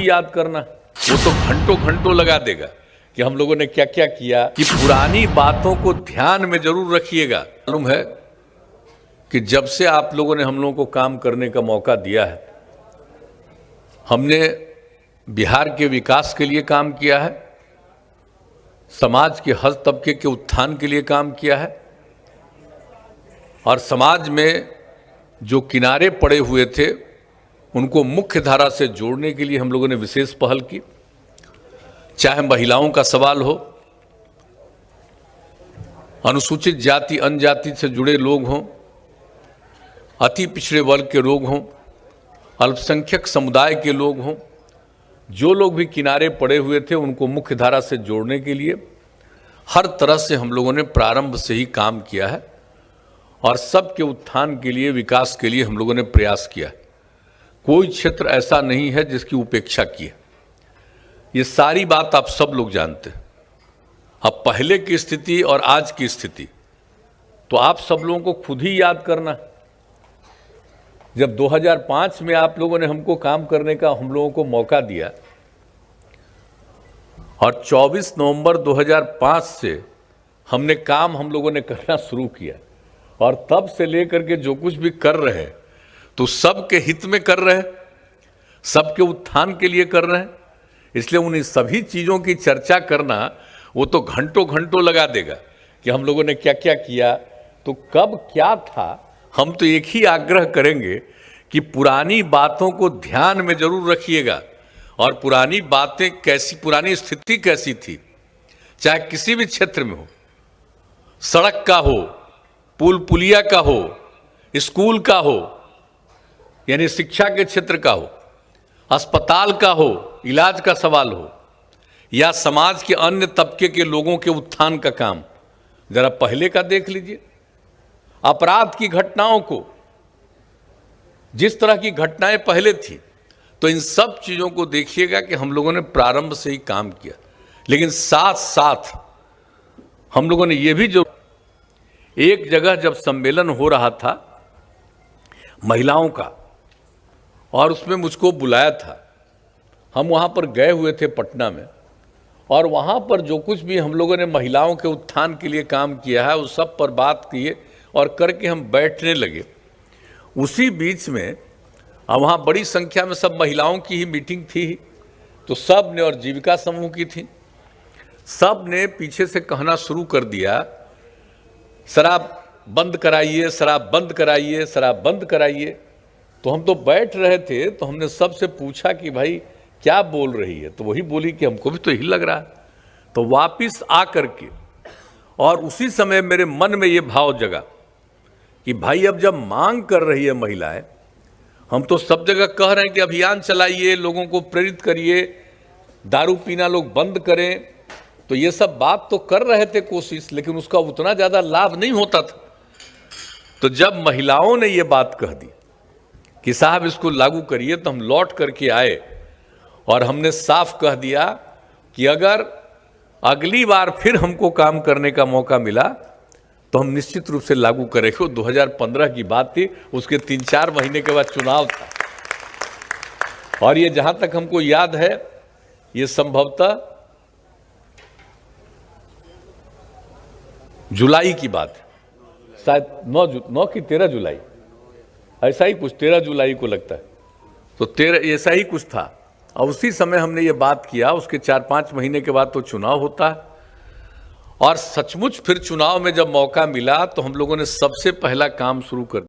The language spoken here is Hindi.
याद करना, वो तो घंटों घंटों लगा देगा कि हम लोगों ने क्या क्या किया। कि पुरानी बातों को ध्यान में जरूर रखिएगा। मालूम है कि जब से आप लोगों ने हम लोगों को काम करने का मौका दिया है, हमने बिहार के विकास के लिए काम किया है, समाज के हर तबके के उत्थान के लिए काम किया है, और समाज में जो किनारे पड़े हुए थे उनको मुख्य धारा से जोड़ने के लिए हम लोगों ने विशेष पहल की। चाहे महिलाओं का सवाल हो, अनुसूचित जाति जनजाति से जुड़े लोग हों, अति पिछड़े वर्ग के लोग हों, अल्पसंख्यक समुदाय के लोग हों, जो लोग भी किनारे पड़े हुए थे उनको मुख्य धारा से जोड़ने के लिए हर तरह से हम लोगों ने प्रारंभ से ही काम किया है, और सबके उत्थान के लिए, विकास के लिए हम लोगों ने प्रयास किया है। कोई क्षेत्र ऐसा नहीं है जिसकी उपेक्षा की है। ये सारी बात आप सब लोग जानते हैं। अब पहले की स्थिति और आज की स्थिति तो आप सब लोगों को खुद ही याद करना। जब 2005 में आप लोगों ने हमको काम करने का हम लोगों को मौका दिया, और 24 नवंबर 2005 से हमने काम हम लोगों ने करना शुरू किया, और तब से लेकर के जो कुछ भी कर रहे हैं तो सबके हित में कर रहे हैं, सबके उत्थान के लिए कर रहे हैं। इसलिए उन सभी चीज़ों की चर्चा करना वो तो घंटों घंटों लगा देगा कि हम लोगों ने क्या क्या किया, तो कब क्या था। हम तो एक ही आग्रह करेंगे कि पुरानी बातों को ध्यान में जरूर रखिएगा, और पुरानी बातें कैसी, पुरानी स्थिति कैसी थी, चाहे किसी भी क्षेत्र में हो, सड़क का हो, पुल पुलिया का हो, स्कूल का हो, यानी शिक्षा के क्षेत्र का हो, अस्पताल का हो, इलाज का सवाल हो, या समाज के अन्य तबके के लोगों के उत्थान का काम, जरा पहले का देख लीजिए। अपराध की घटनाओं को, जिस तरह की घटनाएं पहले थी, तो इन सब चीज़ों को देखिएगा कि हम लोगों ने प्रारंभ से ही काम किया। लेकिन साथ साथ हम लोगों ने ये भी, जो एक जगह जब सम्मेलन हो रहा था महिलाओं का, और उसमें मुझको बुलाया था, हम वहाँ पर गए हुए थे पटना में, और वहाँ पर जो कुछ भी हम लोगों ने महिलाओं के उत्थान के लिए काम किया है उस सब पर बात किए, और करके हम बैठने लगे। उसी बीच में वहाँ बड़ी संख्या में सब महिलाओं की ही मीटिंग थी, तो सब ने, और जीविका समूह की थी, सब ने पीछे से कहना शुरू कर दिया, शराब बंद कराइए, शराब बंद कराइए, शराब बंद कराइए। तो हम तो बैठ रहे थे, तो हमने सबसे पूछा कि भाई क्या बोल रही है, तो वही बोली कि हमको भी तो यही लग रहा है। तो वापिस आ करके, और उसी समय मेरे मन में ये भाव जगा कि भाई अब जब मांग कर रही है महिलाएं, हम तो सब जगह कह रहे हैं कि अभियान चलाइए, लोगों को प्रेरित करिए, दारू पीना लोग बंद करें, तो ये सब बात तो कर रहे थे कोशिश, लेकिन उसका उतना ज़्यादा लाभ नहीं होता था। तो जब महिलाओं ने ये बात कह दी कि साहब इसको लागू करिए, तो हम लौट करके आए और हमने साफ कह दिया कि अगर अगली बार फिर हमको काम करने का मौका मिला तो हम निश्चित रूप से लागू करेंगे। 2015 की बात थी, उसके 3-4 महीने के बाद चुनाव था, और ये जहां तक हमको याद है, ये संभवतः जुलाई की बात है, शायद 9 की 13 जुलाई, ऐसा ही कुछ, 13 जुलाई को लगता है, तो 13 ऐसा ही कुछ था। और उसी समय हमने ये बात किया। उसके 4-5 महीने के बाद तो चुनाव होता है, और सचमुच फिर चुनाव में जब मौका मिला तो हम लोगों ने सबसे पहला काम शुरू कर दिया।